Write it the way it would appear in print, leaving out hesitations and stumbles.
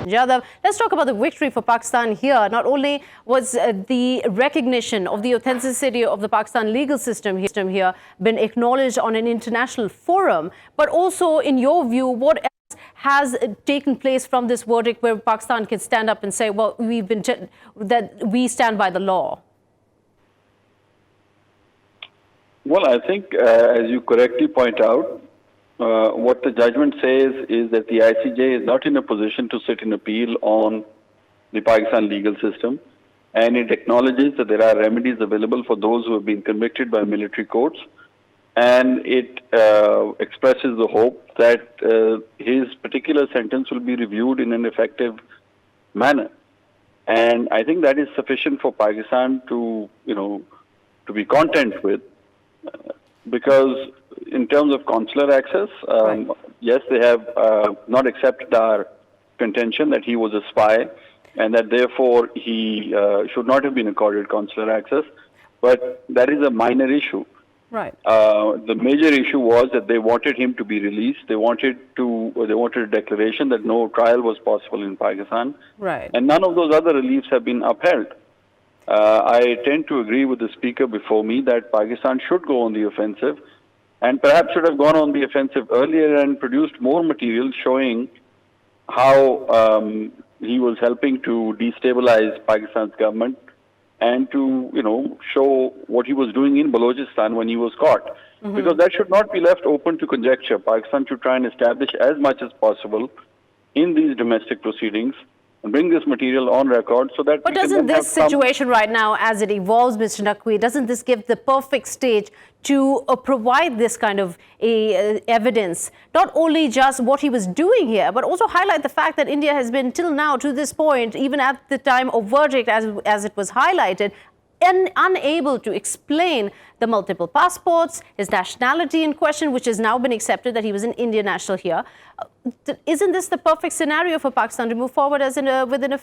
Jadhav, let's talk about the victory for Pakistan here. Not only was the recognition of the authenticity of the Pakistan legal system here been acknowledged on an international forum, but also, in your view, what else has taken place from this verdict where Pakistan can stand up and say, well, that we stand by the law? Well, I think, as you correctly point out, what the judgment says is that the ICJ is not in a position to sit in appeal on the Pakistan legal system, and it acknowledges that there are remedies available for those who have been convicted by military courts, and it expresses the hope that his particular sentence will be reviewed in an effective manner. And I think that is sufficient for Pakistan to be content with, because in terms of consular access, yes, they have not accepted our contention that he was a spy and that therefore he should not have been accorded consular access. But that is a minor issue. Right. The major issue was that they wanted him to be released. They wanted a declaration that no trial was possible in Pakistan. Right. And none of those other reliefs have been upheld. I tend to agree with the speaker before me that Pakistan should go on the offensive, and perhaps should have gone on the offensive earlier and produced more material showing how he was helping to destabilize Pakistan's government and to, show what he was doing in Balochistan when he was caught. Because that should not be left open to conjecture. Pakistan should try and establish as much as possible in these domestic proceedings and bring this material on record so that... But doesn't this situation right now, as it evolves, Mr. Naqvi, doesn't this give the perfect stage to provide this kind of evidence, not only just what he was doing here, but also highlight the fact that India has been till now, to this point, even at the time of verdict, as it was highlighted, unable to explain the multiple passports, his nationality in question, which has now been accepted that he was an Indian national here. Isn't this the perfect scenario for Pakistan to move forward as within a...